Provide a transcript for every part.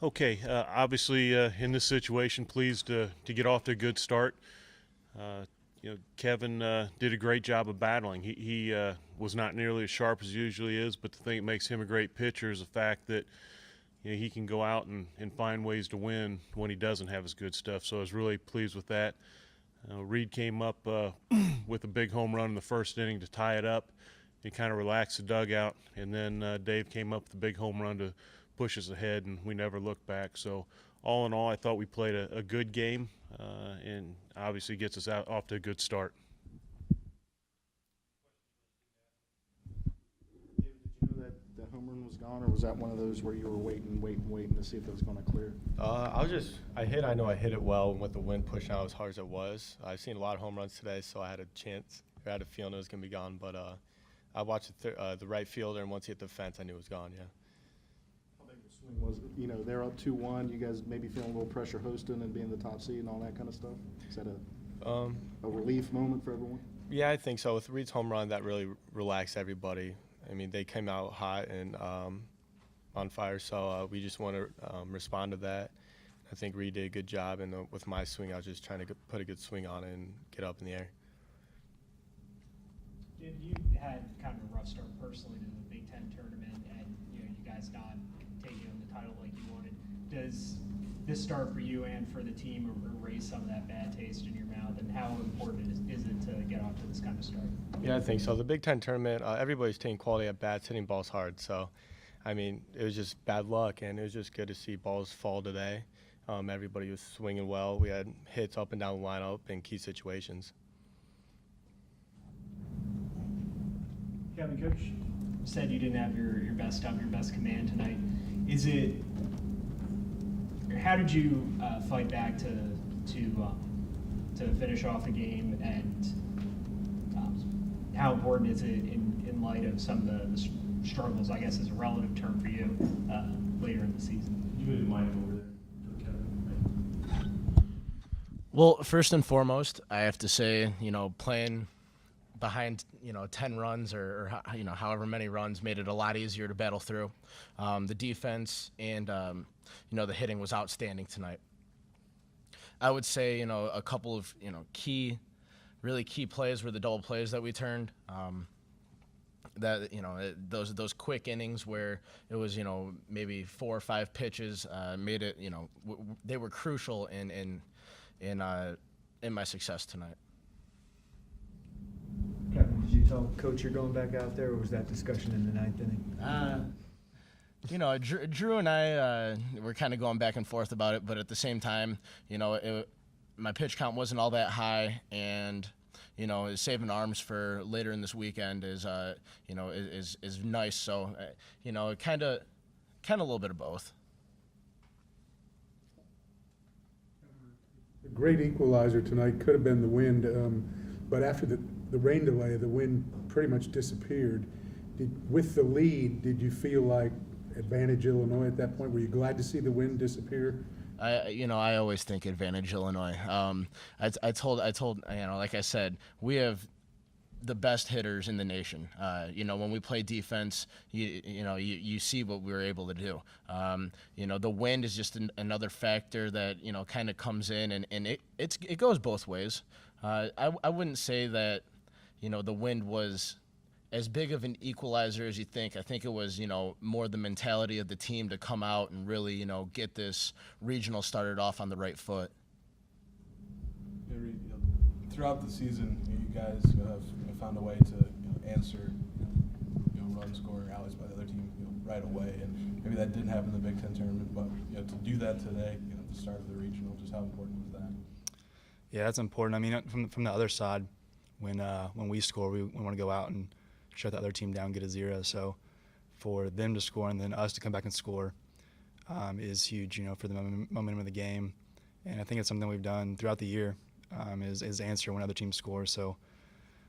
Okay, obviously in this situation, pleased to get off to a good start. Kevin did a great job of battling. He was not nearly as sharp as he usually is, but the thing that makes him a great pitcher is the fact that he can go out and find ways to win when he doesn't have his good stuff. So I was really pleased with that. Reid came up with a big home run in the first inning to tie it up and kind of relax the dugout, and then Dave came up with a big home run to push us ahead, and we never looked back. So all in all, I thought we played a good game, and obviously gets us off to a good start. David, did you know that the home run was gone, or was that one of those where you were waiting to see if it was going to clear? I know I hit it well, and with the wind pushing out as hard as it was. I've seen a lot of home runs today, so I had a feeling it was going to be gone. But I watched the right fielder, and once he hit the fence, I knew it was gone, yeah. How big of a swing was it? They're up 2-1. You guys maybe feeling a little pressure hosting and being the top seed and all that kind of stuff? Is that a relief moment for everyone? Yeah, I think so. With Reid's home run, that really relaxed everybody. I mean, they came out hot and on fire, so we just want to respond to that. I think Reid did a good job, and with my swing, I was just trying to put a good swing on it and get up in the air. You had kind of a rough start personally to the Big Ten tournament, and you guys not taking home the title like you wanted. Does this start for you and for the team erase some of that bad taste in your mouth, and how important is it to get off to this kind of start? Yeah, I think so. The Big Ten tournament, everybody's taking quality at bats, hitting balls hard. So, I mean, it was just bad luck, and it was just good to see balls fall today. Everybody was swinging well. We had hits up and down the lineup in key situations. Kevin, Coach said you didn't have your best stuff, your best command tonight. How did you fight back to finish off the game, and how important is it in light of some of the struggles, I guess is a relative term for you, later in the season? You move the mic over there for Kevin. Well, first and foremost, I have to say, playing behind 10 runs or however many runs made it a lot easier to battle through. The defense and the hitting was outstanding tonight. I would say a couple of really key plays were the double plays that we turned. Those quick innings where it was maybe 4 or 5 pitches made it they were crucial in my success tonight. Kevin, did you tell Coach you're going back out there, or was that discussion in the ninth inning? Drew and I were kind of going back and forth about it, but at the same time, my pitch count wasn't all that high, and saving arms for later in this weekend is nice. So kind of a little bit of both. A great equalizer tonight could have been the wind, but after the rain delay, the wind pretty much disappeared. With the lead, did you feel like advantage Illinois at that point? Were you glad to see the wind disappear? I always think advantage Illinois. I told like I said, we have the best hitters in the nation. When we play defense, you see what we were able to do. The wind is just another factor that kind of comes in, and it goes both ways. I wouldn't say that the wind was as big of an equalizer as you think. I think it was, more the mentality of the team to come out and really, get this regional started off on the right foot. Yeah, Reid, throughout the season, you guys have found a way to answer run scoring alleys by the other team right away, and maybe that didn't happen in the Big Ten tournament, but to do that today, at the start of the regional, just how important was that? Yeah, that's important. I mean, from the other side, when we score, we want to go out and shut the other team down, get a 0. So for them to score and then us to come back and score is huge, for the momentum of the game. And I think it's something we've done throughout the year is answer when other teams score. So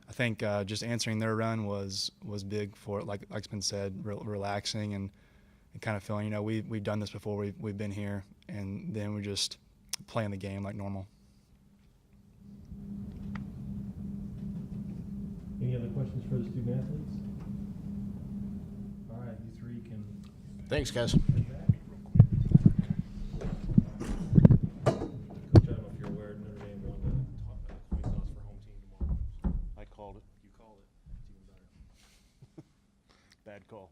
I think just answering their run was big for, like's been said, relaxing and kind of feeling, we've done this before, we've been here, and then we're just playing the game like normal. Any other questions for the student athletes? All right, you three can. Thanks, guys. call.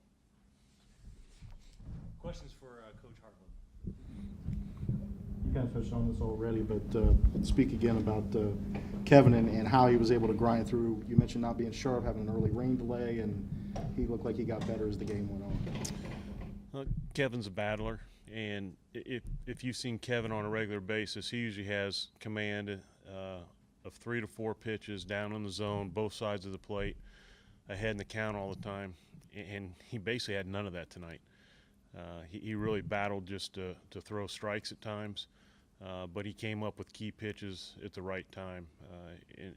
Questions for Coach Hartleb? You kind of touched on this already, but speak again about Kevin and how he was able to grind through. You mentioned not being sharp, having an early rain delay, and he looked like he got better as the game went on. Kevin's a battler, and if you've seen Kevin on a regular basis, he usually has command of 3 to 4 pitches down in the zone, both sides of the plate, ahead in the count all the time, and he basically had none of that tonight. He really battled just to throw strikes at times, but he came up with key pitches at the right time.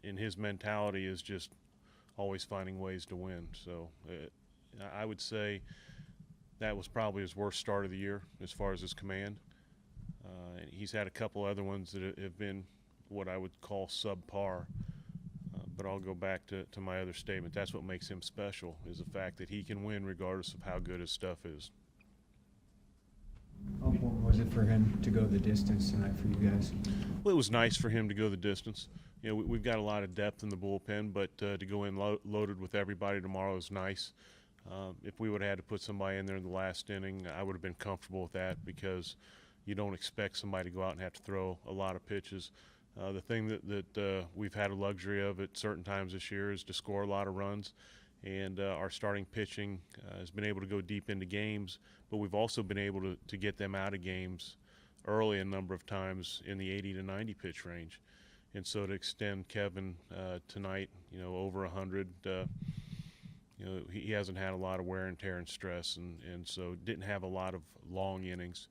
And his mentality is just always finding ways to win. So I would say that was probably his worst start of the year as far as his command. And he's had a couple other ones that have been what I would call subpar. But I'll go back to my other statement. That's what makes him special, is the fact that he can win regardless of how good his stuff is. How important was it for him to go the distance tonight for you guys? Well, it was nice for him to go the distance. You know, we've got a lot of depth in the bullpen, but to go in loaded with everybody tomorrow is nice. If we would have had to put somebody in there in the last inning, I would have been comfortable with that, because you don't expect somebody to go out and have to throw a lot of pitches. The thing that we've had a luxury of at certain times this year is to score a lot of runs, and our starting pitching has been able to go deep into games, but we've also been able to get them out of games early a number of times in the 80 to 90 pitch range. And so to extend Kevin tonight, you know, over 100, you know, he hasn't had a lot of wear and tear and stress, and so didn't have a lot of long innings.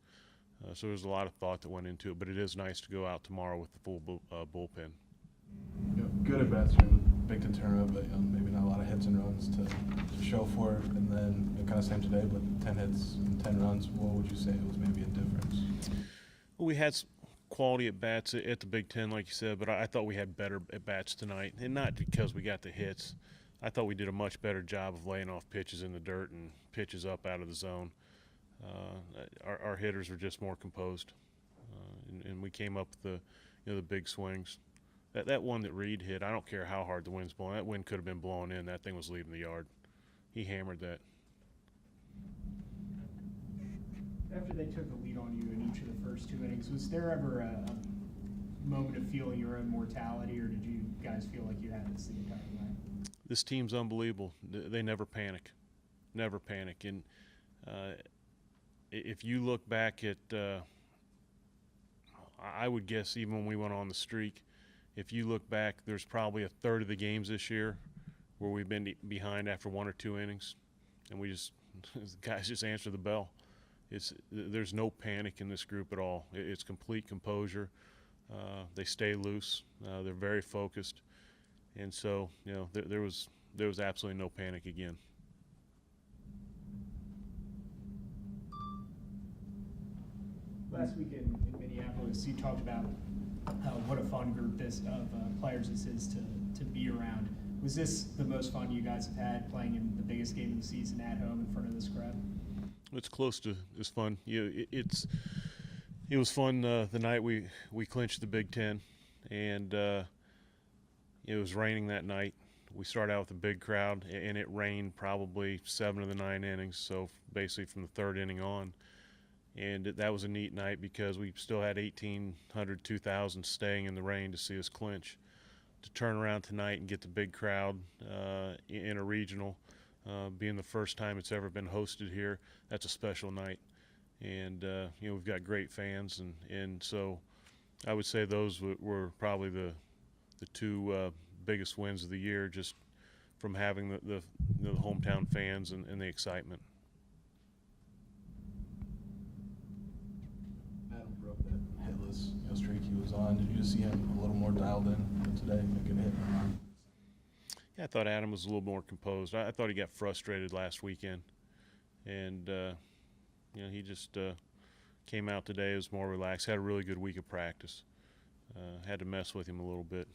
So there's a lot of thought that went into it, but it is nice to go out tomorrow with the full bullpen. You know, good at bats during the Big Ten tournament, but maybe not a lot of hits and runs to show for it. And then kind of same today, but 10 hits and 10 runs. What would you say was maybe a difference? Well, we had quality at bats at the Big Ten, like you said, but I thought we had better at bats tonight, and not because we got the hits. I thought we did a much better job of laying off pitches in the dirt and pitches up out of the zone. Our hitters were just more composed, and we came up with the big swings. That one that Reid hit, I don't care how hard the wind's blowing. That wind could have been blowing in. That thing was leaving the yard. He hammered that. After they took the lead on you in each of the first 2 innings, was there ever a moment of feeling your own mortality, or did you guys feel like you had this the entire way? This team's unbelievable. They never panic. Never panic. And if you look back at, I would guess even when we went on the streak, if you look back, there's probably a third of the games this year where we've been behind after 1 or 2 innings, and the guys just answer the bell. There's no panic in this group at all. It's complete composure. They stay loose. They're very focused, and so there was absolutely no panic again. Last week in Minneapolis, you talked about what a fun group of players this is to be around. Was this the most fun you guys have had playing in the biggest game of the season at home in front of this crowd? It's close to as fun. It was fun the night we clinched the Big Ten, and it was raining that night. We started out with a big crowd, and it rained probably 7 of the 9 innings, so basically from the 3rd inning on. And that was a neat night because we still had 1,800, 2,000 staying in the rain to see us clinch. To turn around tonight and get the big crowd in a regional, being the first time it's ever been hosted here, that's a special night. And we've got great fans, and so I would say those were probably the 2 biggest wins of the year, just from having the hometown fans and the excitement. Adam broke that hitless streak he was on. Did you just see him a little more dialed in today, making a hit? Yeah, I thought Adam was a little more composed. I thought he got frustrated last weekend, and he just came out today, was more relaxed, had a really good week of practice. Had to mess with him a little bit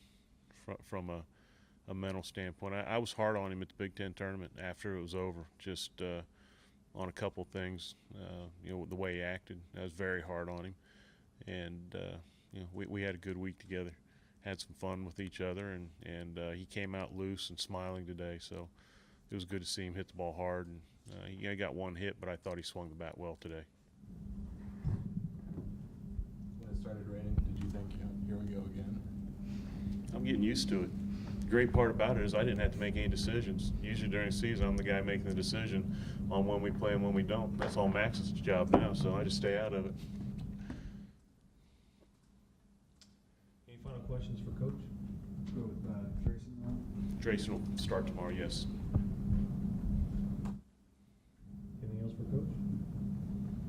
from a mental standpoint. I was hard on him at the Big Ten tournament after it was over, just on a couple of things. The way he acted, I was very hard on him, and we had a good week together, had some fun with each other, and he came out loose and smiling today. So it was good to see him hit the ball hard. And he got one hit, but I thought he swung the bat well today. When it started raining, did you think, here we go again? I'm getting used to it. The great part about it is I didn't have to make any decisions. Usually during the season, I'm the guy making the decision on when we play and when we don't. That's all Max's job now, so I just stay out of it. Any final questions for Coach? Go with Tracy now. Drayson will start tomorrow, yes. Anything else for Coach?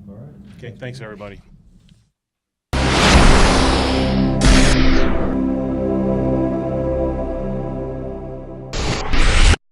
All right. Okay, thanks everybody.